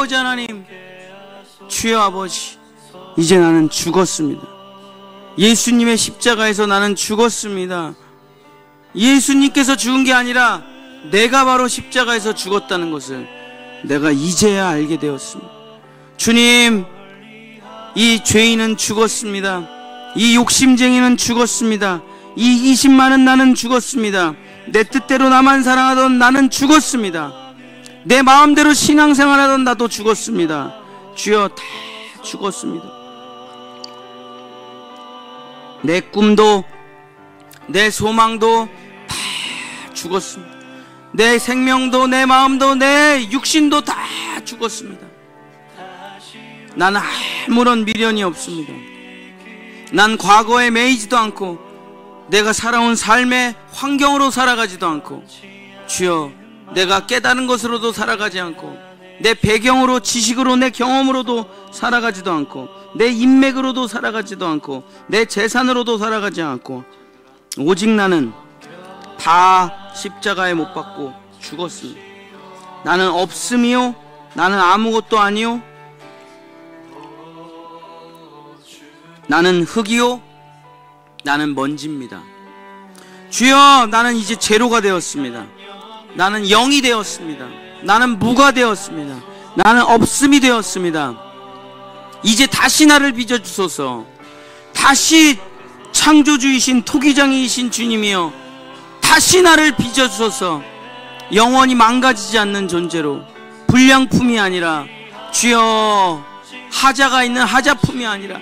아버지 하나님, 주여 아버지, 이제 나는 죽었습니다. 예수님의 십자가에서 나는 죽었습니다. 예수님께서 죽은 게 아니라 내가 바로 십자가에서 죽었다는 것을 내가 이제야 알게 되었습니다. 주님, 이 죄인은 죽었습니다. 이 욕심쟁이는 죽었습니다. 이 이심 많은 나는 죽었습니다. 내 뜻대로 나만 사랑하던 나는 죽었습니다. 내 마음대로 신앙생활하던 나도 죽었습니다. 주여, 다 죽었습니다. 내 꿈도 내 소망도 다 죽었습니다. 내 생명도 내 마음도 내 육신도 다 죽었습니다. 나는 아무런 미련이 없습니다. 난 과거에 매이지도 않고 내가 살아온 삶의 환경으로 살아가지도 않고, 주여, 내가 깨달은 것으로도 살아가지 않고, 내 배경으로, 지식으로, 내 경험으로도 살아가지도 않고, 내 인맥으로도 살아가지도 않고, 내 재산으로도 살아가지 않고, 오직 나는 다 십자가에 못 박고 죽었습니다. 나는 없음이요, 나는 아무것도 아니요, 나는 흙이요, 나는 먼지입니다. 주여, 나는 이제 제로가 되었습니다. 나는 0이 되었습니다. 나는 무가 되었습니다. 나는 없음이 되었습니다. 이제 다시 나를 빚어주소서. 다시 창조주이신 토기장이신 주님이여, 다시 나를 빚어주소서. 영원히 망가지지 않는 존재로, 불량품이 아니라, 주여, 하자가 있는 하자품이 아니라,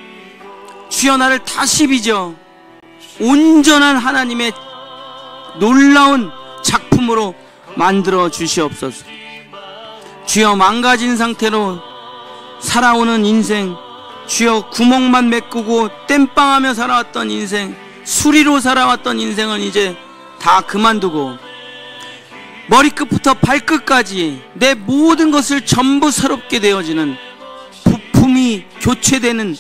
주여, 나를 다시 빚어 온전한 하나님의 놀라운 작품으로 만들어 주시옵소서. 주여, 망가진 상태로 살아오는 인생, 주여, 구멍만 메꾸고 땜빵하며 살아왔던 인생, 수리로 살아왔던 인생은 이제 다 그만두고 머리끝부터 발끝까지 내 모든 것을 전부 새롭게 되어지는, 부품이 교체되는,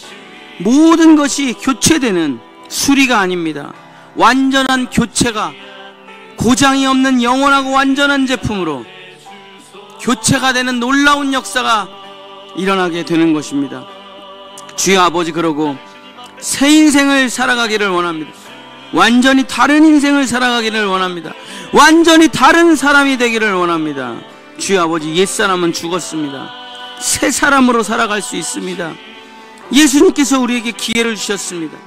모든 것이 교체되는 수리가 아닙니다. 완전한 교체가, 고장이 없는 영원하고 완전한 제품으로 교체가 되는 놀라운 역사가 일어나게 되는 것입니다. 주여 아버지, 그러고 새 인생을 살아가기를 원합니다. 완전히 다른 인생을 살아가기를 원합니다. 완전히 다른 사람이 되기를 원합니다. 주여 아버지, 옛사람은 죽었습니다. 새 사람으로 살아갈 수 있습니다. 예수님께서 우리에게 기회를 주셨습니다.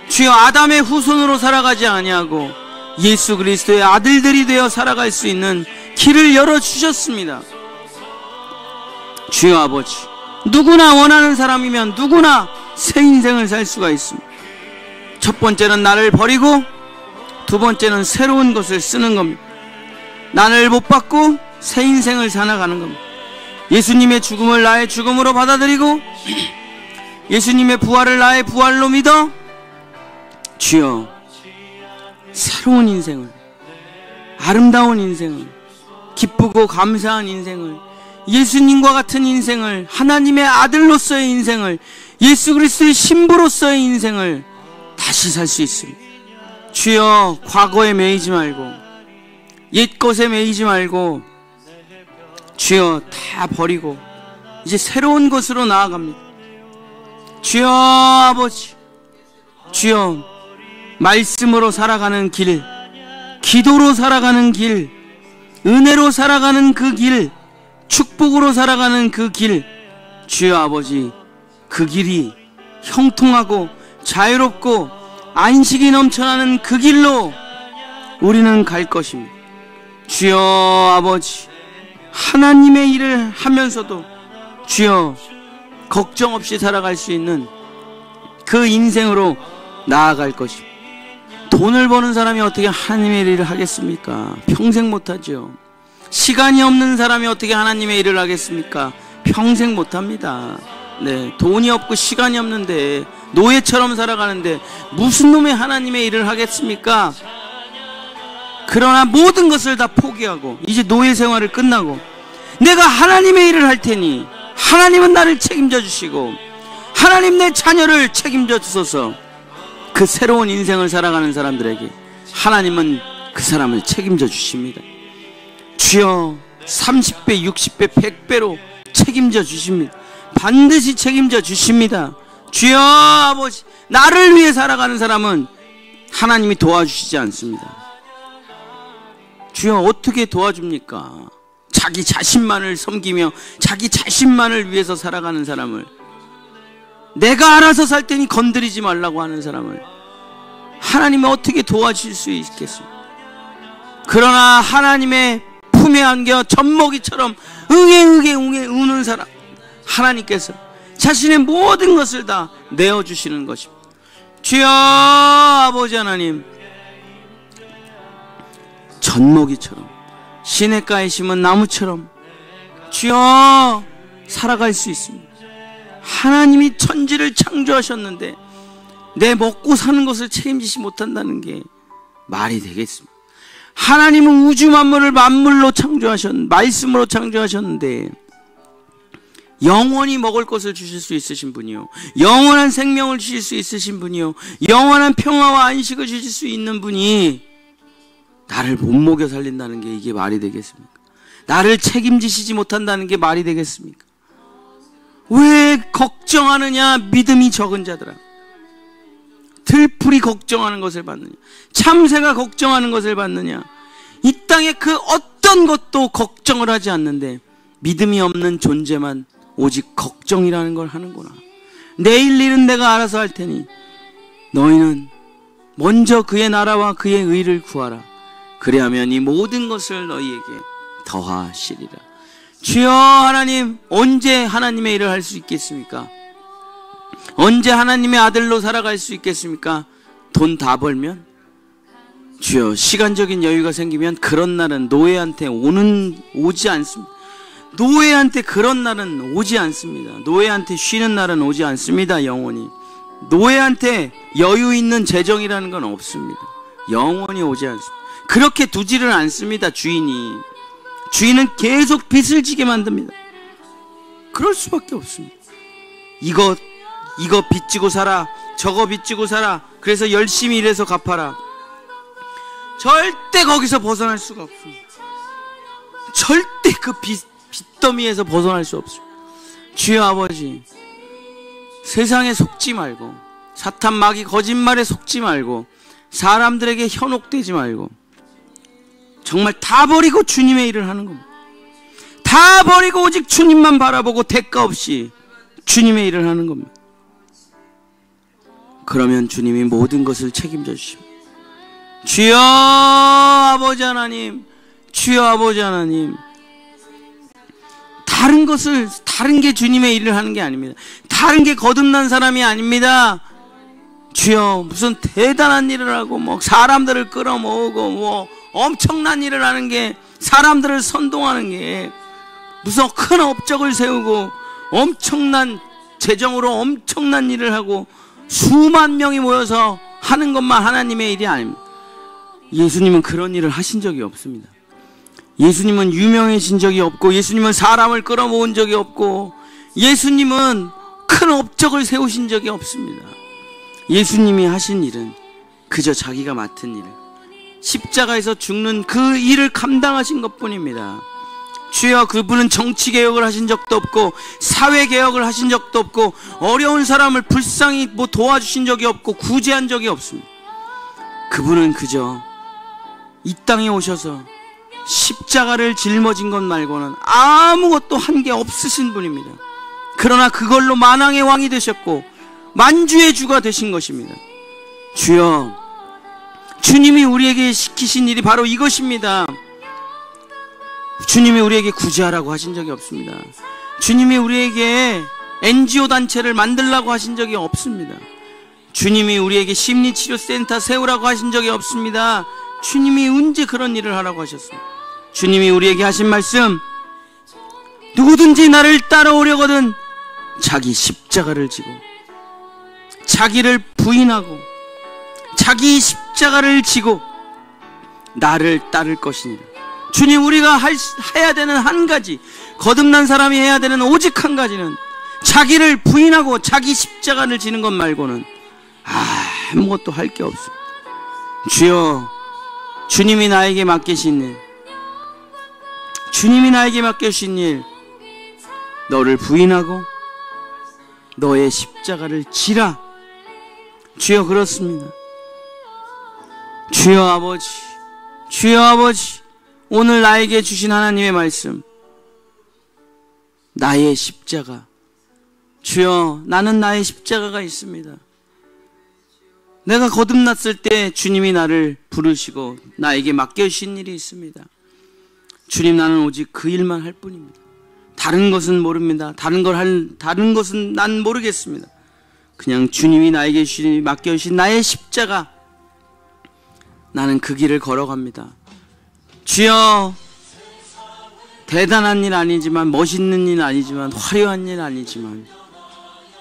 주여, 아담의 후손으로 살아가지 아니하고 예수 그리스도의 아들들이 되어 살아갈 수 있는 길을 열어주셨습니다. 주여 아버지, 누구나 원하는 사람이면 누구나 새 인생을 살 수가 있습니다. 첫 번째는 나를 버리고, 두 번째는 새로운 것을 쓰는 겁니다. 나를 못 받고 새 인생을 살아가는 겁니다. 예수님의 죽음을 나의 죽음으로 받아들이고 예수님의 부활을 나의 부활로 믿어, 주여, 새로운 인생을, 아름다운 인생을, 기쁘고 감사한 인생을, 예수님과 같은 인생을, 하나님의 아들로서의 인생을, 예수 그리스도의 신부로서의 인생을 다시 살 수 있습니다. 주여, 과거에 매이지 말고, 옛것에 매이지 말고, 주여, 다 버리고 이제 새로운 것으로 나아갑니다. 주여 아버지, 주여, 말씀으로 살아가는 길, 기도로 살아가는 길, 은혜로 살아가는 그 길, 축복으로 살아가는 그 길, 주여 아버지, 그 길이 형통하고 자유롭고 안식이 넘쳐나는 그 길로 우리는 갈 것입니다. 주여 아버지, 하나님의 일을 하면서도 주여, 걱정 없이 살아갈 수 있는 그 인생으로 나아갈 것입니다. 돈을 버는 사람이 어떻게 하나님의 일을 하겠습니까? 평생 못하죠. 시간이 없는 사람이 어떻게 하나님의 일을 하겠습니까? 평생 못합니다. 네, 돈이 없고 시간이 없는데 노예처럼 살아가는데 무슨 놈의 하나님의 일을 하겠습니까? 그러나 모든 것을 다 포기하고 이제 노예 생활을 끝나고 내가 하나님의 일을 할 테니 하나님은 나를 책임져 주시고 하나님 내 자녀를 책임져 주소서. 그 새로운 인생을 살아가는 사람들에게 하나님은 그 사람을 책임져 주십니다. 주여, 30배, 60배, 100배로 책임져 책임져 주십니다. 반드시 책임져 주십니다. 주여 아버지, 나를 위해 살아가는 사람은 하나님이 도와주시지 않습니다. 주여 어떻게 도와줍니까? 자기 자신만을 섬기며 자기 자신만을 위해서 살아가는 사람을, 내가 알아서 살 테니 건드리지 말라고 하는 사람을 하나님이 어떻게 도와주실 수 있겠습니까? 그러나 하나님의 품에 안겨 젖먹이처럼 응애 우는 사람, 하나님께서 자신의 모든 것을 다 내어주시는 것입니다. 주여 아버지 하나님, 젖먹이처럼 시냇가에 심은 나무처럼 주여 살아갈 수 있습니다. 하나님이 천지를 창조하셨는데 내 먹고 사는 것을 책임지지 못한다는 게 말이 되겠습니까? 하나님은 우주 만물을 만물로 창조하셨는데, 말씀으로 창조하셨는데 영원히 먹을 것을 주실 수 있으신 분이요, 영원한 생명을 주실 수 있으신 분이요, 영원한 평화와 안식을 주실 수 있는 분이 나를 못 먹여 살린다는 게 이게 말이 되겠습니까? 나를 책임지시지 못한다는 게 말이 되겠습니까? 왜 걱정하느냐 믿음이 적은 자들아. 들풀이 걱정하는 것을 받느냐, 참새가 걱정하는 것을 받느냐. 이 땅에 그 어떤 것도 걱정을 하지 않는데 믿음이 없는 존재만 오직 걱정이라는 걸 하는구나. 내일 일은 내가 알아서 할 테니 너희는 먼저 그의 나라와 그의 의를 구하라. 그리하면 이 모든 것을 너희에게 더하시리라. 주여 하나님, 언제 하나님의 일을 할 수 있겠습니까? 언제 하나님의 아들로 살아갈 수 있겠습니까? 돈 다 벌면? 주여, 시간적인 여유가 생기면 그런 날은 노예한테 오지 않습니다. 노예한테 그런 날은 오지 않습니다. 노예한테 쉬는 날은 오지 않습니다. 영원히 노예한테 여유 있는 재정이라는 건 없습니다. 영원히 오지 않습니다. 그렇게 두지를 않습니다. 주인은 계속 빚을 지게 만듭니다. 그럴 수밖에 없습니다. 이거 빚지고 살아, 저거 빚지고 살아, 그래서 열심히 일해서 갚아라. 절대 거기서 벗어날 수가 없습니다. 절대 그 빚더미에서 벗어날 수 없습니다. 주여 아버지, 세상에 속지 말고, 사탄 마귀 거짓말에 속지 말고, 사람들에게 현혹되지 말고, 정말 다 버리고 주님의 일을 하는 겁니다. 다 버리고 오직 주님만 바라보고 대가 없이 주님의 일을 하는 겁니다. 그러면 주님이 모든 것을 책임져 주십니다. 주여 아버지 하나님, 주여 아버지 하나님, 다른 게 주님의 일을 하는 게 아닙니다. 다른 게 거듭난 사람이 아닙니다. 주여, 무슨 대단한 일을 하고 뭐 사람들을 끌어모으고 뭐 엄청난 일을 하는 게, 사람들을 선동하는 게, 무슨 큰 업적을 세우고 엄청난 재정으로 엄청난 일을 하고 수만 명이 모여서 하는 것만 하나님의 일이 아닙니다. 예수님은 그런 일을 하신 적이 없습니다. 예수님은 유명해진 적이 없고, 예수님은 사람을 끌어모은 적이 없고, 예수님은 큰 업적을 세우신 적이 없습니다. 예수님이 하신 일은 그저 자기가 맡은 일, 십자가에서 죽는 그 일을 감당하신 것뿐입니다. 주여, 그분은 정치개혁을 하신 적도 없고 사회개혁을 하신 적도 없고 어려운 사람을 불쌍히 도와주신 적이 없고 구제한 적이 없습니다. 그분은 그저 이 땅에 오셔서 십자가를 짊어진 것 말고는 아무것도 한 게 없으신 분입니다. 그러나 그걸로 만왕의 왕이 되셨고 만주의 주가 되신 것입니다. 주여, 주님이 우리에게 시키신 일이 바로 이것입니다. 주님이 우리에게 구제하라고 하신 적이 없습니다. 주님이 우리에게 NGO 단체를 만들라고 하신 적이 없습니다. 주님이 우리에게 심리치료센터 세우라고 하신 적이 없습니다. 주님이 언제 그런 일을 하라고 하셨습니까? 주님이 우리에게 하신 말씀, 누구든지 나를 따라오려거든 자기 십자가를 지고 자기를 부인하고 자기 십자가를 지고 나를 따를 것이니라. 주님, 우리가 해야 되는 한 가지, 거듭난 사람이 해야 되는 오직 한 가지는 자기를 부인하고 자기 십자가를 지는 것 말고는 아무것도 할 게 없습니다. 주여, 주님이 나에게 맡기신 일, 주님이 나에게 맡겨주신 일, 너를 부인하고 너의 십자가를 지라. 주여, 그렇습니다. 주여 아버지, 주여 아버지, 오늘 나에게 주신 하나님의 말씀, 나의 십자가. 주여, 나는 나의 십자가가 있습니다. 내가 거듭났을 때 주님이 나를 부르시고 나에게 맡겨주신 일이 있습니다. 주님, 나는 오직 그 일만 할 뿐입니다. 다른 것은 모릅니다. 다른 것은 난 모르겠습니다. 그냥 주님이 나에게 맡겨주신 나의 십자가, 나는 그 길을 걸어갑니다. 주여, 대단한 일 아니지만, 멋있는 일 아니지만, 화려한 일 아니지만,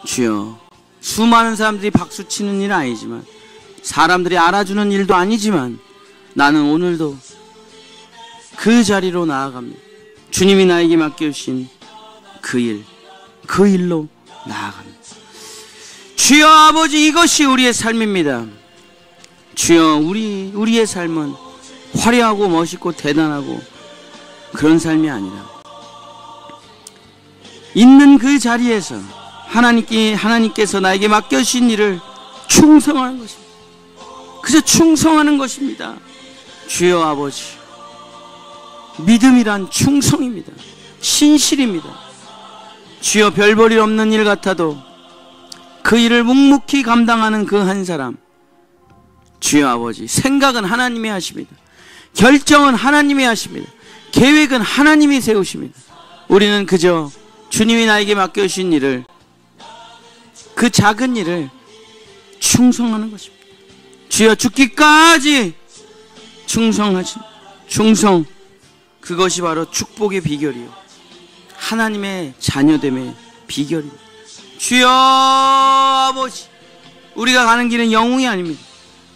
주여, 수많은 사람들이 박수치는 일 아니지만, 사람들이 알아주는 일도 아니지만, 나는 오늘도 그 자리로 나아갑니다. 주님이 나에게 맡겨주신 그 일로 나아갑니다. 주여 아버지, 이것이 우리의 삶입니다. 주여, 우리의 삶은 화려하고 멋있고 대단하고 그런 삶이 아니라 있는 그 자리에서 하나님께서 나에게 맡겨주신 일을 충성하는 것입니다. 그저 충성하는 것입니다. 주여 아버지, 믿음이란 충성입니다. 신실입니다. 주여, 별 볼 일 없는 일 같아도 그 일을 묵묵히 감당하는 그 한 사람, 주여 아버지, 생각은 하나님이 하십니다. 결정은 하나님이 하십니다. 계획은 하나님이 세우십니다. 우리는 그저 주님이 나에게 맡겨주신 일을, 그 작은 일을 충성하는 것입니다. 주여, 죽기까지 충성하신 충성, 그것이 바로 축복의 비결이요, 하나님의 자녀됨의 비결입니다. 주여 아버지, 우리가 가는 길은 영웅이 아닙니다.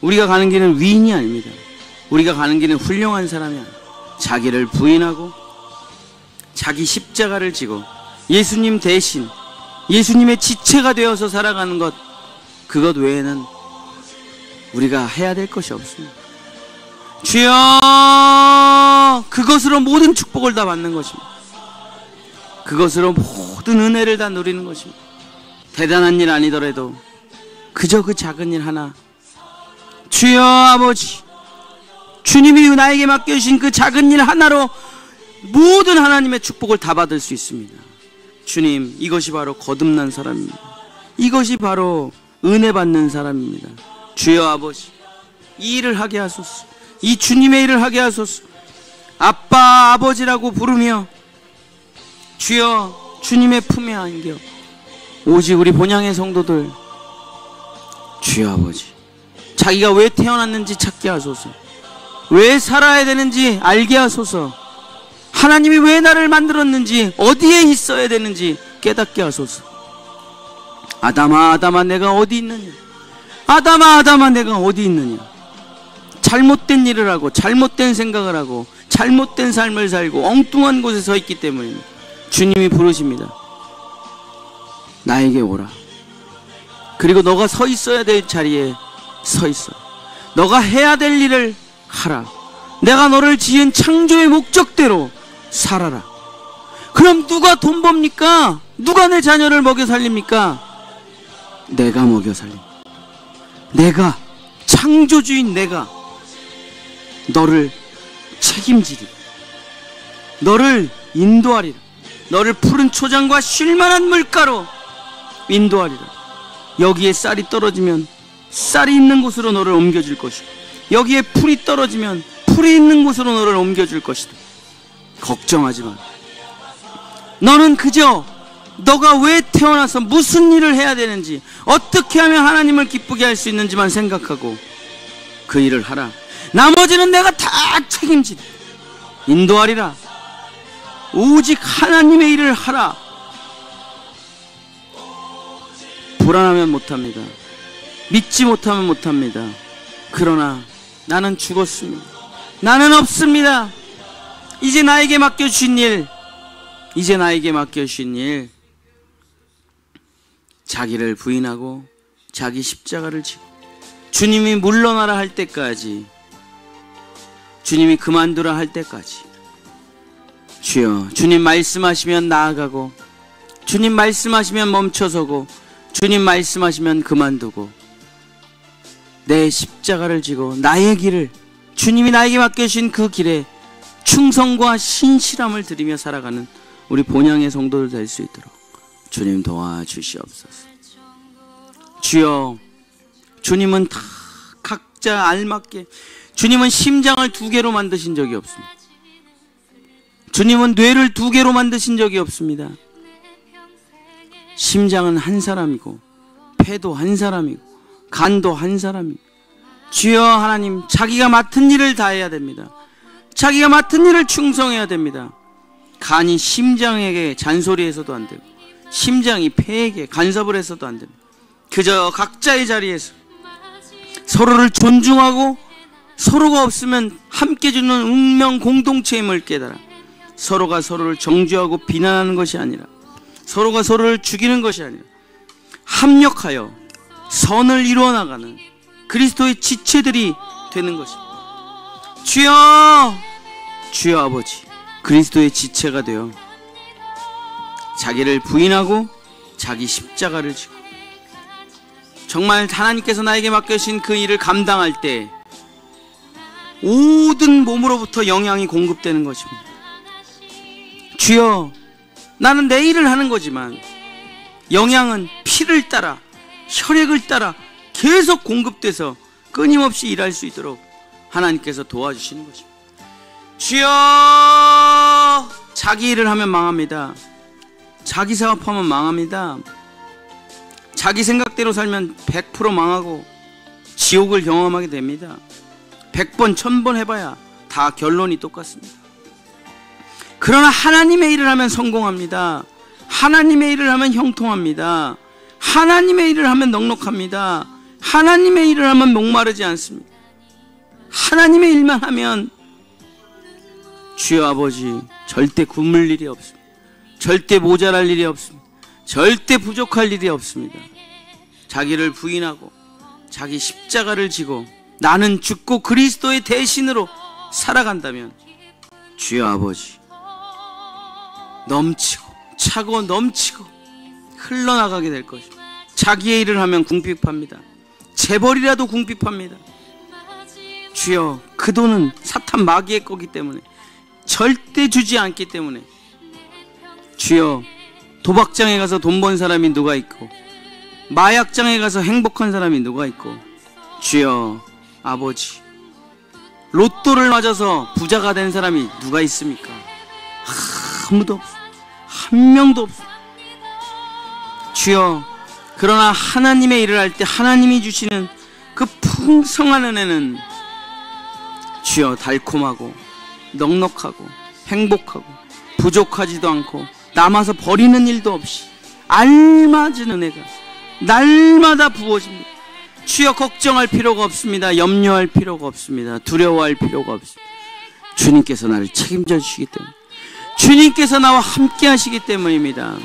우리가 가는 길은 위인이 아닙니다. 우리가 가는 길은 훌륭한 사람이 아닙니다. 자기를 부인하고 자기 십자가를 지고 예수님 대신 예수님의 지체가 되어서 살아가는 것, 그것 외에는 우리가 해야 될 것이 없습니다. 주여, 그것으로 모든 축복을 다 받는 것입니다. 그것으로 모든 은혜를 다 누리는 것입니다. 대단한 일 아니더라도 그저 그 작은 일 하나, 주여 아버지, 주님이 나에게 맡겨주신 그 작은 일 하나로 모든 하나님의 축복을 다 받을 수 있습니다. 주님, 이것이 바로 거듭난 사람입니다. 이것이 바로 은혜 받는 사람입니다. 주여 아버지, 이 일을 하게 하소서. 이 주님의 일을 하게 하소서. 아빠, 아버지라고 부르며 주여, 주님의 품에 안겨 오직 우리 본향의 성도들, 주여 아버지, 자기가 왜 태어났는지 찾게 하소서. 왜 살아야 되는지 알게 하소서. 하나님이 왜 나를 만들었는지, 어디에 있어야 되는지 깨닫게 하소서. 아담아, 아담아, 내가 어디 있느냐. 아담아, 아담아, 내가 어디 있느냐. 잘못된 일을 하고 잘못된 생각을 하고 잘못된 삶을 살고 엉뚱한 곳에 서 있기 때문입니다. 주님이 부르십니다. 나에게 오라. 그리고 너가 서 있어야 될 자리에 서 있어. 너가 해야 될 일을 하라. 내가 너를 지은 창조의 목적대로 살아라. 그럼 누가 돈 법니까? 누가 내 자녀를 먹여 살립니까? 내가 먹여 살립니다. 내가, 창조주인 내가 너를 책임지리라. 너를 인도하리라. 너를 푸른 초장과 쉴만한 물가로 인도하리라. 여기에 쌀이 떨어지면 쌀이 있는 곳으로 너를 옮겨줄 것이고, 여기에 풀이 떨어지면 풀이 있는 곳으로 너를 옮겨줄 것이다. 걱정하지 마. 너는 그저 너가 왜 태어나서 무슨 일을 해야 되는지, 어떻게 하면 하나님을 기쁘게 할 수 있는지만 생각하고 그 일을 하라. 나머지는 내가 다 책임지리. 인도하리라. 오직 하나님의 일을 하라. 불안하면 못합니다. 믿지 못하면 못합니다. 그러나 나는 죽었습니다. 나는 없습니다. 이제 나에게 맡겨주신 일, 이제 나에게 맡겨주신 일, 자기를 부인하고 자기 십자가를 지고 주님이 물러나라 할 때까지, 주님이 그만두라 할 때까지, 주여, 주님 말씀하시면 나아가고 주님 말씀하시면 멈춰서고 주님 말씀하시면 그만두고 내 십자가를 지고 나의 길을, 주님이 나에게 맡겨주신 그 길에 충성과 신실함을 드리며 살아가는 우리 본향의 성도들 될 수 있도록 주님 도와주시옵소서. 주여, 주님은 다 각자 알맞게, 주님은 심장을 2개로 만드신 적이 없습니다. 주님은 뇌를 2개로 만드신 적이 없습니다. 심장은 한 사람이고 폐도 한 사람이고 간도 한 사람이고, 주여 하나님, 자기가 맡은 일을 다해야 됩니다. 자기가 맡은 일을 충성해야 됩니다. 간이 심장에게 잔소리해서도 안 되고 심장이 폐에게 간섭을 해서도 안 됩니다. 그저 각자의 자리에서 서로를 존중하고 서로가 없으면 함께 주는 운명 공동체임을 깨달아 서로가 서로를 정죄하고 비난하는 것이 아니라, 서로가 서로를 죽이는 것이 아니라 합력하여 선을 이루어 나가는 그리스도의 지체들이 되는 것입니다. 주여, 주여 아버지, 그리스도의 지체가 되어 자기를 부인하고 자기 십자가를 지고 정말 하나님께서 나에게 맡겨주신 그 일을 감당할 때 모든 몸으로부터 영향이 공급되는 것입니다. 주여, 나는 내 일을 하는 거지만 영향은 피를 따라 혈액을 따라 계속 공급돼서 끊임없이 일할 수 있도록 하나님께서 도와주시는 것입니다. 주여, 자기 일을 하면 망합니다. 자기 사업하면 망합니다. 자기 생각대로 살면 100% 망하고 지옥을 경험하게 됩니다. 100번 1000번 해봐야 다 결론이 똑같습니다. 그러나 하나님의 일을 하면 성공합니다. 하나님의 일을 하면 형통합니다. 하나님의 일을 하면 넉넉합니다. 하나님의 일을 하면 목마르지 않습니다. 하나님의 일만 하면 주여 아버지, 절대 굶을 일이 없습니다. 절대 모자랄 일이 없습니다. 절대 부족할 일이 없습니다. 자기를 부인하고 자기 십자가를 지고 나는 죽고 그리스도의 대신으로 살아간다면 주여 아버지, 넘치고 차고 넘치고 흘러나가게 될 것입니다. 자기의 일을 하면 궁핍합니다. 재벌이라도 궁핍합니다. 주여, 그 돈은 사탄 마귀의 거기 때문에 절대 주지 않기 때문에 주여, 도박장에 가서 돈 번 사람이 누가 있고 마약장에 가서 행복한 사람이 누가 있고, 주여 아버지, 로또를 맞아서 부자가 된 사람이 누가 있습니까? 아무도 없어. 한 명도 없어. 주여, 그러나 하나님의 일을 할 때 하나님이 주시는 그 풍성한 은혜는 주여 달콤하고 넉넉하고 행복하고 부족하지도 않고 남아서 버리는 일도 없이 알맞은 은혜가 날마다 부어집니다. 주여, 걱정할 필요가 없습니다. 염려할 필요가 없습니다. 두려워할 필요가 없습니다. 주님께서 나를 책임져 주시기 때문에, 주님께서 나와 함께 하시기 때문입니다.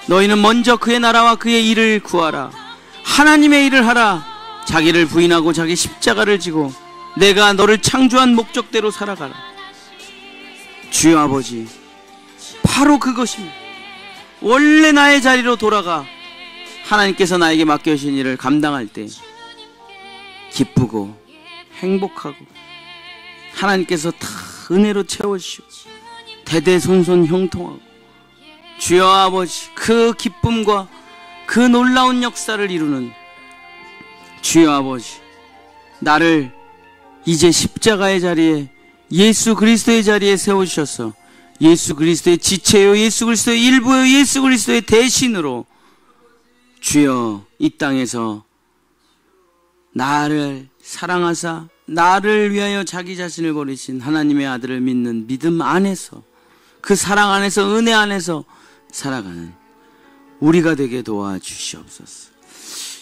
너희는 먼저 그의 나라와 그의 일을 구하라. 하나님의 일을 하라. 자기를 부인하고 자기 십자가를 지고 내가 너를 창조한 목적대로 살아가라. 주여 아버지, 바로 그것입니다. 원래 나의 자리로 돌아가 하나님께서 나에게 맡겨주신 일을 감당할 때 기쁘고 행복하고 하나님께서 다 은혜로 채워주시고 대대손손 형통하고, 주여 아버지, 그 기쁨과 그 놀라운 역사를 이루는 주여 아버지, 나를 이제 십자가의 자리에, 예수 그리스도의 자리에 세워주셔서 예수 그리스도의 지체요, 예수 그리스도의 일부요, 예수 그리스도의 대신으로 주여 이 땅에서 나를 사랑하사 나를 위하여 자기 자신을 버리신 하나님의 아들을 믿는 믿음 안에서, 그 사랑 안에서, 은혜 안에서 살아가는 우리가 되게 도와주시옵소서.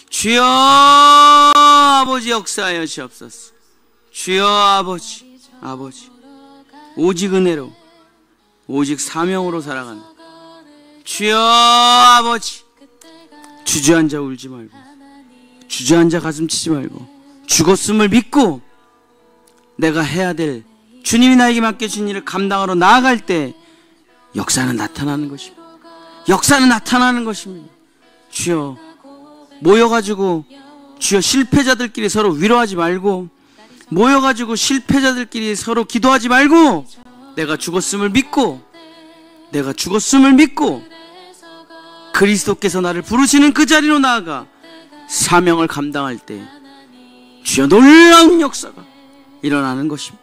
주여 아버지, 역사하여 주옵소서. 주여 아버지, 아버지, 오직 은혜로, 오직 사명으로 살아가는 주여 아버지, 주저앉아 울지 말고, 주저앉아 가슴 치지 말고, 죽었음을 믿고 내가 해야 될, 주님이 나에게 맡겨준 일을 감당하러 나아갈 때 역사는 나타나는 것입니다. 역사는 나타나는 것입니다. 주여, 모여가지고 주여 실패자들끼리 서로 위로하지 말고, 모여가지고 실패자들끼리 서로 기도하지 말고, 내가 죽었음을 믿고 그리스도께서 나를 부르시는 그 자리로 나아가 사명을 감당할 때 주여 놀라운 역사가 일어나는 것입니다.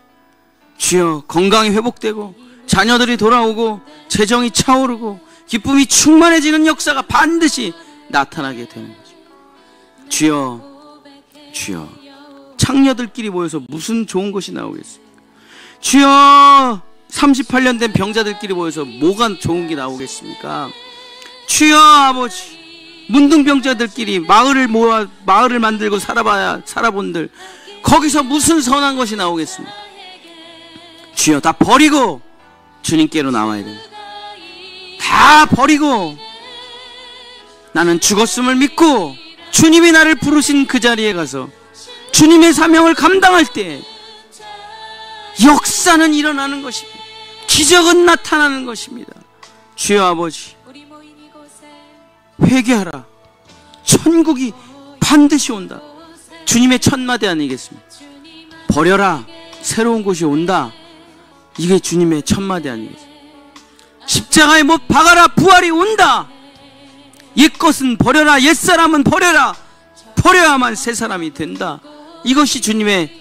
주여, 건강이 회복되고 자녀들이 돌아오고 재정이 차오르고 기쁨이 충만해지는 역사가 반드시 나타나게 되는 것입니다. 주여, 창녀들끼리 모여서 무슨 좋은 것이 나오겠습니까? 주여, 38년 된 병자들끼리 모여서 뭐가 좋은 게 나오겠습니까? 주여 아버지, 문둥병자들끼리 마을을 만들고 살아본들, 거기서 무슨 선한 것이 나오겠습니까? 주여, 다 버리고 주님께로 나와야 됩니다. 다 버리고 나는 죽었음을 믿고 주님이 나를 부르신 그 자리에 가서 주님의 사명을 감당할 때 역사는 일어나는 것입니다. 기적은 나타나는 것입니다. 주여 아버지, 회개하라. 천국이 반드시 온다. 주님의 첫마디 아니겠습니까? 버려라. 새로운 곳이 온다. 이게 주님의 첫마디 아니겠습니까? 십자가에 못 박아라. 부활이 온다. 옛것은 버려라. 옛사람은 버려라. 버려야만 새 사람이 된다. 이것이 주님의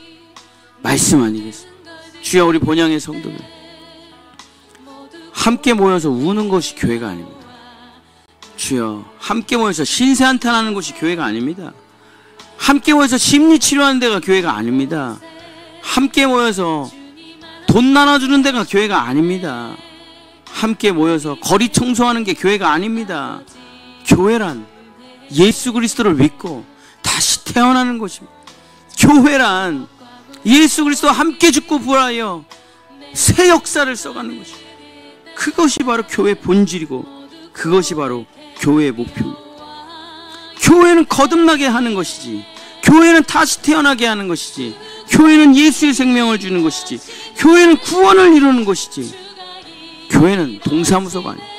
말씀 아니겠습니까? 주여, 우리 본향의 성도들 함께 모여서 우는 것이 교회가 아닙니다. 주여, 함께 모여서 신세 한탄하는 것이 교회가 아닙니다. 함께 모여서 심리치료하는 데가 교회가 아닙니다. 함께 모여서 돈 나눠주는 데가 교회가 아닙니다. 함께 모여서 거리 청소하는 게 교회가 아닙니다. 교회란 예수 그리스도를 믿고 다시 태어나는 것입니다. 교회란 예수 그리스도와 함께 죽고 부활하여 새 역사를 써가는 것입니다. 그것이 바로 교회의 본질이고 그것이 바로 교회의 목표입니다. 교회는 거듭나게 하는 것이지, 교회는 다시 태어나게 하는 것이지, 교회는 예수의 생명을 주는 것이지, 교회는 구원을 이루는 것이지, 교회는 동사무소가 아닙니다.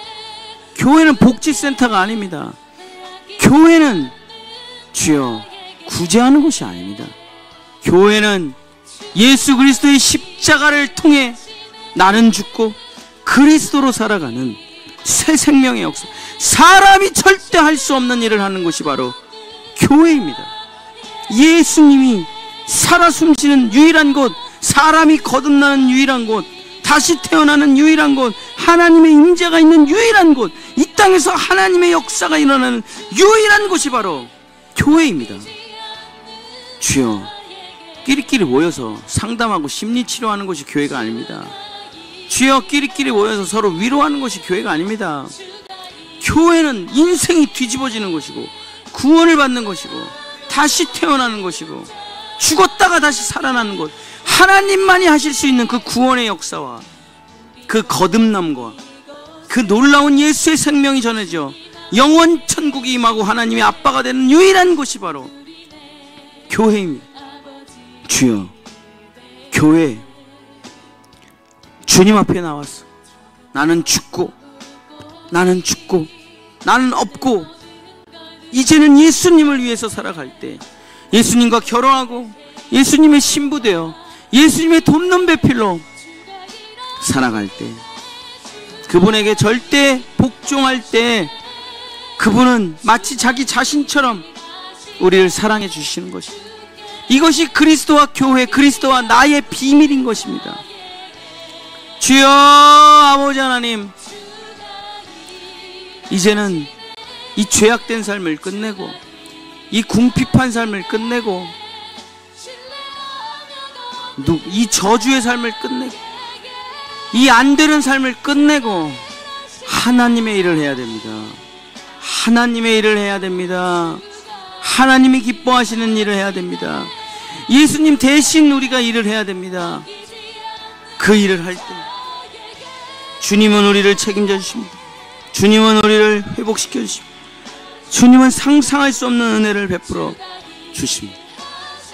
교회는 복지센터가 아닙니다. 교회는 주여 구제하는 것이 아닙니다. 교회는 예수 그리스도의 십자가를 통해 나는 죽고 그리스도로 살아가는 새 생명의 역사, 사람이 절대 할 수 없는 일을 하는 것이 바로 교회입니다. 예수님이 살아 숨쉬는 유일한 곳, 사람이 거듭나는 유일한 곳, 다시 태어나는 유일한 곳, 하나님의 임재가 있는 유일한 곳, 이 땅에서 하나님의 역사가 일어나는 유일한 곳이 바로 교회입니다. 주여, 끼리끼리 모여서 상담하고 심리치료하는 것이 교회가 아닙니다. 주여, 끼리끼리 모여서 서로 위로하는 것이 교회가 아닙니다. 교회는 인생이 뒤집어지는 것이고 구원을 받는 것이고 다시 태어나는 것이고 죽었다가 다시 살아나는 것, 하나님만이 하실 수 있는 그 구원의 역사와 그 거듭남과 그 놀라운 예수의 생명이 전해져 영원 천국이 임하고 하나님의 아빠가 되는 유일한 곳이 바로 교회입니다. 주여, 교회 주님 앞에 나왔어. 나는 죽고 나는 없고 이제는 예수님을 위해서 살아갈 때, 예수님과 결혼하고 예수님의 신부되어 예수님의 돕는 배필로 살아갈 때, 그분에게 절대 복종할 때 그분은 마치 자기 자신처럼 우리를 사랑해 주시는 것입니다. 이것이 그리스도와 교회, 그리스도와 나의 비밀인 것입니다. 주여 아버지 하나님, 이제는 이 죄악된 삶을 끝내고 이 궁핍한 삶을 끝내고 이 저주의 삶을 끝내고 이 안되는 삶을 끝내고 하나님의 일을 해야 됩니다. 하나님의 일을 해야 됩니다. 하나님이 기뻐하시는 일을 해야 됩니다. 예수님 대신 우리가 일을 해야 됩니다. 그 일을 할 때 주님은 우리를 책임져 주십니다. 주님은 우리를 회복시켜 주십니다. 주님은 상상할 수 없는 은혜를 베풀어 주십니다.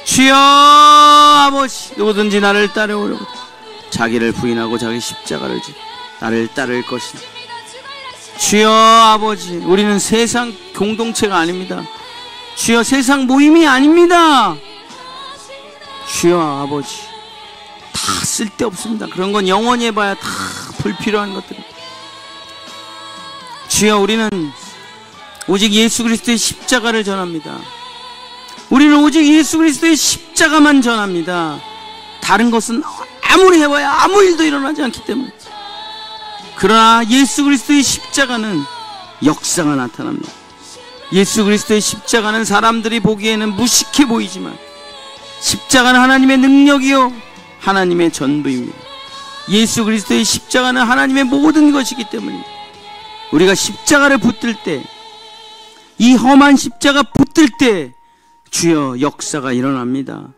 주여 아버지, 누구든지 나를 따르오려거든 자기를 부인하고 자기 십자가를 지고 나를 따를 것이니 주여 아버지, 우리는 세상 공동체가 아닙니다. 주여 세상 모임이 아닙니다. 주여 아버지, 다 쓸데없습니다. 그런 건 영원히 해봐야 다 불필요한 것들입니다. 주여 우리는 오직 예수 그리스도의 십자가를 전합니다. 우리는 오직 예수 그리스도의 십자가만 전합니다. 다른 것은 아무리 해봐야 아무 일도 일어나지 않기 때문에. 그러나 예수 그리스도의 십자가는 역사가 나타납니다. 예수 그리스도의 십자가는 사람들이 보기에는 무식해 보이지만 십자가는 하나님의 능력이요 하나님의 전부입니다. 예수 그리스도의 십자가는 하나님의 모든 것이기 때문입니다. 우리가 십자가를 붙들 때, 이 험한 십자가 붙들 때 주여 역사가 일어납니다.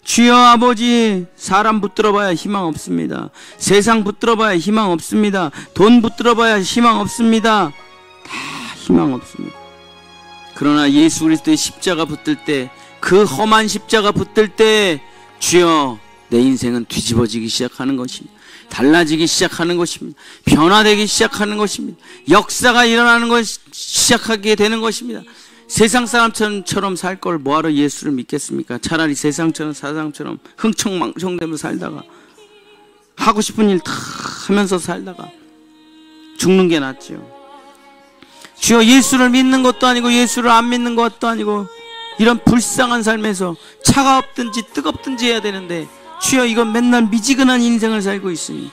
주여 아버지, 사람 붙들어봐야 희망 없습니다. 세상 붙들어봐야 희망 없습니다. 돈 붙들어봐야 희망 없습니다. 다 희망 없습니다. 그러나 예수 그리스도의 십자가 붙들 때, 그 험한 십자가 붙들 때 주여 내 인생은 뒤집어지기 시작하는 것입니다. 달라지기 시작하는 것입니다. 변화되기 시작하는 것입니다. 역사가 일어나는 것 시작하게 되는 것입니다. 세상 사람처럼 살 걸 뭐하러 예수를 믿겠습니까? 차라리 세상처럼 사상처럼 흥청망청대며 살다가 하고 싶은 일 다 하면서 살다가 죽는 게 낫죠. 주여 예수를 믿는 것도 아니고 예수를 안 믿는 것도 아니고 이런 불쌍한 삶에서 차갑든지 뜨겁든지 해야 되는데 주여 이건 맨날 미지근한 인생을 살고 있으니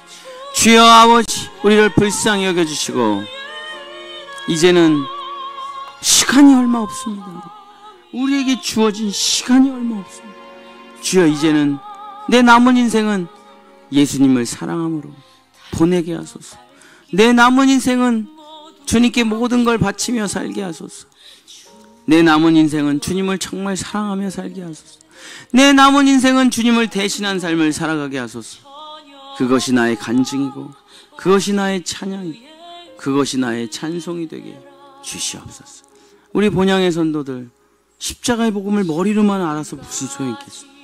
주여 아버지 우리를 불쌍히 여겨주시고 이제는 시간이 얼마 없습니다. 우리에게 주어진 시간이 얼마 없습니다. 주여 이제는 내 남은 인생은 예수님을 사랑함으로 보내게 하소서. 내 남은 인생은 주님께 모든 걸 바치며 살게 하소서. 내 남은 인생은 주님을 정말 사랑하며 살게 하소서. 내 남은 인생은 주님을 대신한 삶을 살아가게 하소서. 그것이 나의 간증이고 그것이 나의 찬양이고 그것이 나의 찬송이 되게 주시옵소서. 우리 본향의 선도들 십자가의 복음을 머리로만 알아서 무슨 소용이 있겠습니까?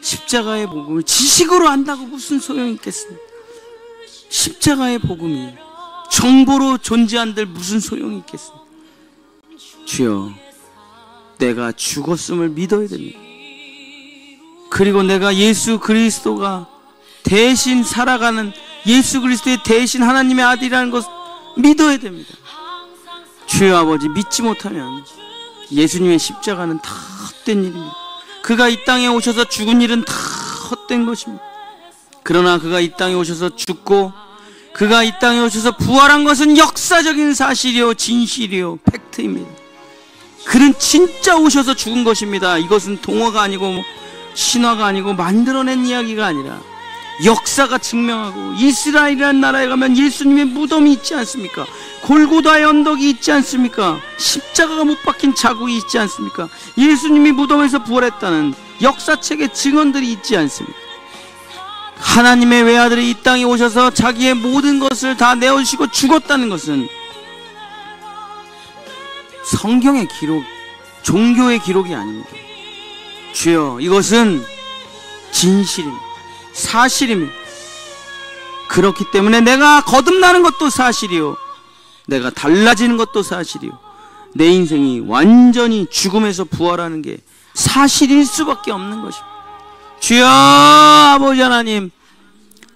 십자가의 복음을 지식으로 안다고 무슨 소용이 있겠습니까? 십자가의 복음이 정보로 존재한들 무슨 소용이 있겠습니까? 주여 내가 죽었음을 믿어야 됩니다. 그리고 내가 예수 그리스도가 대신 살아가는 예수 그리스도의 대신 하나님의 아들이라는 것을 믿어야 됩니다. 주여 아버지 믿지 못하면 예수님의 십자가는 다 헛된 일입니다. 그가 이 땅에 오셔서 죽은 일은 다 헛된 것입니다. 그러나 그가 이 땅에 오셔서 죽고 그가 이 땅에 오셔서 부활한 것은 역사적인 사실이요 진실이요 팩트입니다. 그는 진짜 오셔서 죽은 것입니다. 이것은 동화가 아니고 신화가 아니고 만들어낸 이야기가 아니라 역사가 증명하고 이스라엘이라는 나라에 가면 예수님의 무덤이 있지 않습니까? 골고다의 언덕이 있지 않습니까? 십자가가 못 박힌 자국이 있지 않습니까? 예수님이 무덤에서 부활했다는 역사책의 증언들이 있지 않습니까? 하나님의 외아들이 이 땅에 오셔서 자기의 모든 것을 다 내어주시고 죽었다는 것은 성경의 기록, 종교의 기록이 아닙니다. 주여 이것은 진실입니다. 사실입니다. 그렇기 때문에 내가 거듭나는 것도 사실이요 내가 달라지는 것도 사실이요 내 인생이 완전히 죽음에서 부활하는 게 사실일 수밖에 없는 것입니다. 주여 아버지 하나님,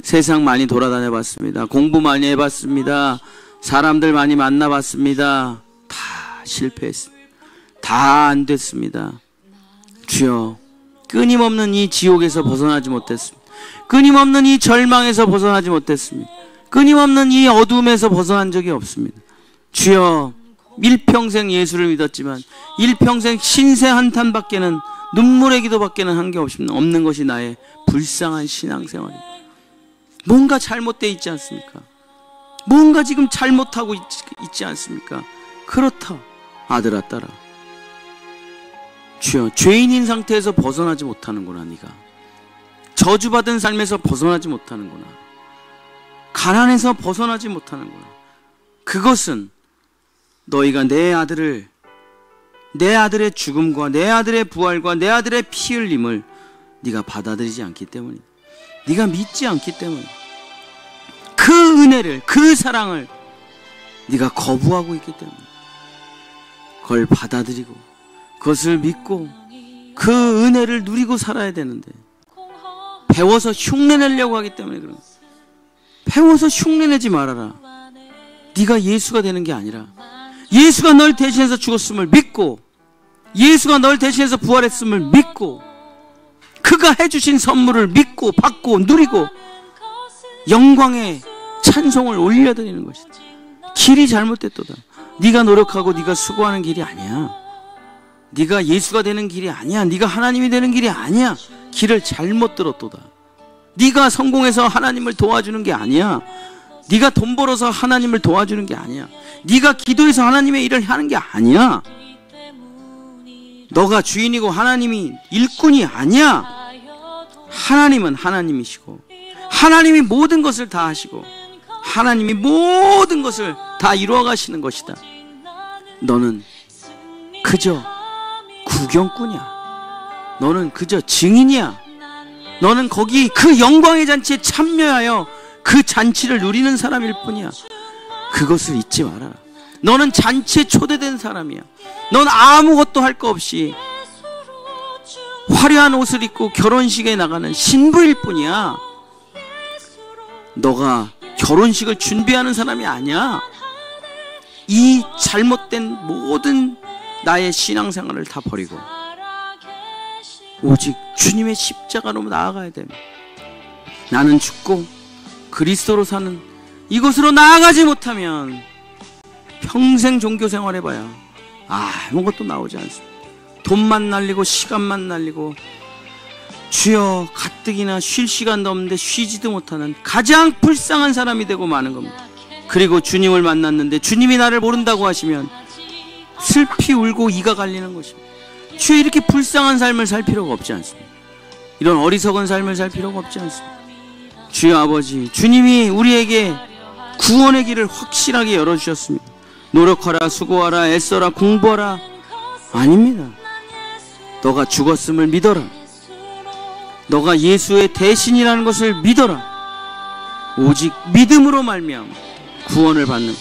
세상 많이 돌아다녀 봤습니다. 공부 많이 해봤습니다. 사람들 많이 만나봤습니다. 다 실패했습니다. 다 안 됐습니다. 주여 끊임없는 이 지옥에서 벗어나지 못했습니다. 끊임없는 이 절망에서 벗어나지 못했습니다. 끊임없는 이 어둠에서 벗어난 적이 없습니다. 주여 일평생 예수를 믿었지만 일평생 신세 한탄밖에는 눈물의 기도밖에는 한 게 없는 것이 나의 불쌍한 신앙생활입니다. 뭔가 잘못되어 있지 않습니까? 뭔가 지금 잘못하고 있지 않습니까? 그렇다 아들아 딸아, 주여 죄인인 상태에서 벗어나지 못하는구나. 네가 저주받은 삶에서 벗어나지 못하는구나. 가난에서 벗어나지 못하는구나. 그것은 너희가 내 아들의 죽음과 내 아들의 부활과 내 아들의 피 흘림을 네가 받아들이지 않기 때문이다. 네가 믿지 않기 때문이다. 그 은혜를, 그 사랑을 네가 거부하고 있기 때문에 그걸 받아들이고 그것을 믿고 그 은혜를 누리고 살아야 되는데 배워서 흉내내려고 하기 때문에 그런 거야. 배워서 흉내내지 말아라. 네가 예수가 되는 게 아니라 예수가 널 대신해서 죽었음을 믿고 예수가 널 대신해서 부활했음을 믿고 그가 해주신 선물을 믿고 받고 누리고 영광의 찬송을 올려드리는 것이다. 길이 잘못됐도다. 네가 노력하고 네가 수고하는 길이 아니야. 네가 예수가 되는 길이 아니야. 네가 하나님이 되는 길이 아니야. 길을 잘못 들었도다. 네가 성공해서 하나님을 도와주는 게 아니야. 네가 돈 벌어서 하나님을 도와주는 게 아니야. 네가 기도해서 하나님의 일을 하는 게 아니야. 너가 주인이고 하나님이 일꾼이 아니야. 하나님은 하나님이시고 하나님이 모든 것을 다 하시고 하나님이 모든 것을 다 이루어 가시는 것이다. 너는 그저 구경꾼이야. 너는 그저 증인이야. 너는 거기 그 영광의 잔치에 참여하여 그 잔치를 누리는 사람일 뿐이야. 그것을 잊지 마라. 너는 잔치에 초대된 사람이야. 넌 아무것도 할 거 없이 화려한 옷을 입고 결혼식에 나가는 신부일 뿐이야. 너가 결혼식을 준비하는 사람이 아니야. 이 잘못된 모든 나의 신앙생활을 다 버리고 오직 주님의 십자가로 나아가야 됩니다. 나는 죽고 그리스도로 사는 이곳으로 나아가지 못하면 평생 종교생활 해봐야 아무것도 나오지 않습니다. 돈만 날리고 시간만 날리고 주여 가뜩이나 쉴 시간도 없는데 쉬지도 못하는 가장 불쌍한 사람이 되고 마는 겁니다. 그리고 주님을 만났는데 주님이 나를 모른다고 하시면 슬피 울고 이가 갈리는 것입니다. 주여 이렇게 불쌍한 삶을 살 필요가 없지 않습니다. 이런 어리석은 삶을 살 필요가 없지 않습니다. 주여 아버지, 주님이 우리에게 구원의 길을 확실하게 열어주셨습니다. 노력하라, 수고하라, 애써라, 공부하라 아닙니다. 너가 죽었음을 믿어라. 너가 예수의 대신이라는 것을 믿어라. 오직 믿음으로 말미암아 구원을 받는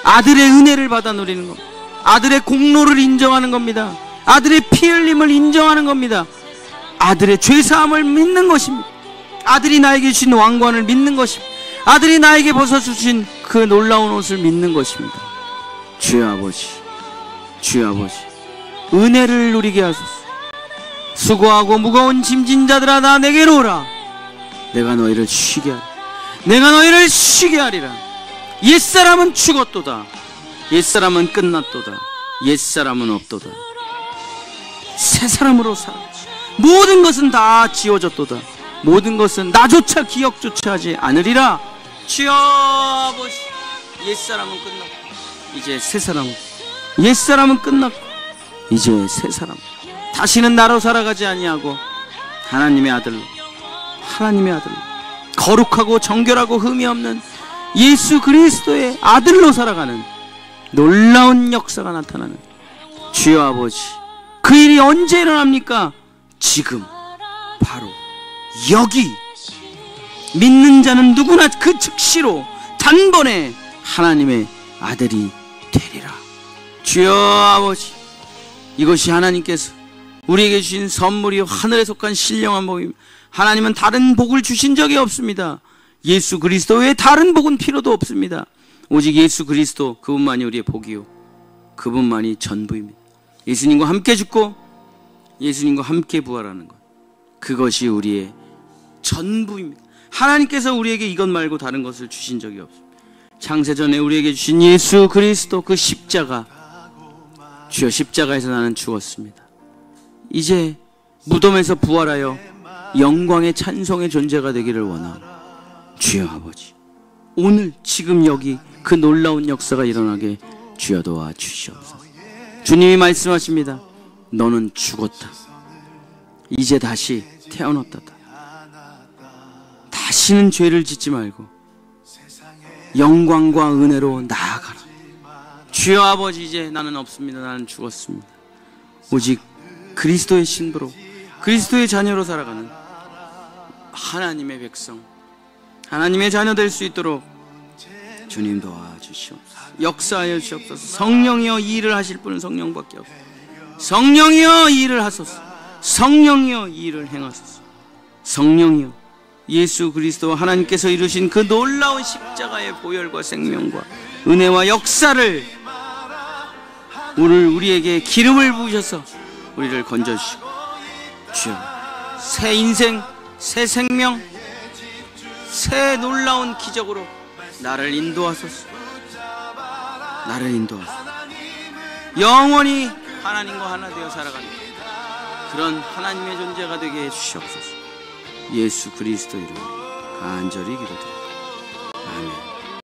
아들의 은혜를 받아 누리는 겁니다. 아들의 공로를 인정하는 겁니다. 아들의 피 흘림을 인정하는 겁니다. 아들의 죄사함을 믿는 것입니다. 아들이 나에게 주신 왕관을 믿는 것입니다. 아들이 나에게 벗어주신 그 놀라운 옷을 믿는 것입니다. 주여 아버지, 주여 아버지, 은혜를 누리게 하소서. 수고하고 무거운 짐진 자들아 나 내게로 오라. 내가 너희를 쉬게 하리라. 내가 너희를 쉬게 하리라. 옛사람은 죽었도다. 옛사람은 끝났도다. 옛사람은 없도다. 새사람으로 살아. 모든 것은 다 지워졌도다. 모든 것은 나조차 기억조차 하지 않으리라. 주여 아버지, 옛사람은 끝났고 이제 새사람. 옛사람은 끝났고 이제 새사람. 다시는 나로 살아가지 아니하고 하나님의 아들로, 하나님의 아들로 거룩하고 정결하고 흠이 없는 예수 그리스도의 아들로 살아가는 놀라운 역사가 나타나는 주여 아버지, 그 일이 언제 일어납니까? 지금 바로 여기. 믿는 자는 누구나 그 즉시로 단번에 하나님의 아들이 되리라. 주여 아버지, 이것이 하나님께서 우리에게 주신 선물이 하늘에 속한 신령한 복입니다. 하나님은 다른 복을 주신 적이 없습니다. 예수 그리스도 외에 다른 복은 필요도 없습니다. 오직 예수 그리스도, 그분만이 우리의 복이요 그분만이 전부입니다. 예수님과 함께 죽고 예수님과 함께 부활하는 것, 그것이 우리의 전부입니다. 하나님께서 우리에게 이것 말고 다른 것을 주신 적이 없습니다. 창세전에 우리에게 주신 예수 그리스도, 그 십자가, 주여 십자가에서 나는 죽었습니다. 이제 무덤에서 부활하여 영광의 찬송의 존재가 되기를 원하오. 주여 아버지, 오늘 지금 여기 그 놀라운 역사가 일어나게 주여 도와 주시옵소서. 주님이 말씀하십니다. 너는 죽었다. 이제 다시 태어났다. 다시는 죄를 짓지 말고 영광과 은혜로 나아가라. 주여 아버지, 이제 나는 없습니다. 나는 죽었습니다. 오직 그리스도의 신부로, 그리스도의 자녀로 살아가는 하나님의 백성, 하나님의 자녀 될 수 있도록 주님 도와주시옵소서. 역사하여 주시옵소서. 성령이여 이 일을 하실 분은 성령밖에 없소서. 성령이여 이 일을 하소서. 성령이여 이 일을 행하소서. 성령이여 예수 그리스도 하나님께서 이루신 그 놀라운 십자가의 보혈과 생명과 은혜와 역사를 오늘 우리에게 기름을 부으셔서 우리를 건져주시고, 주여 새 인생, 새 생명, 새 놀라운 기적으로 나를 인도하소서. 나를 인도하소서. 영원히 하나님과 하나 되어 살아가는 그런 하나님의 존재가 되게 해주시옵소서. 예수 그리스도 이름으로 간절히 기도드립니다.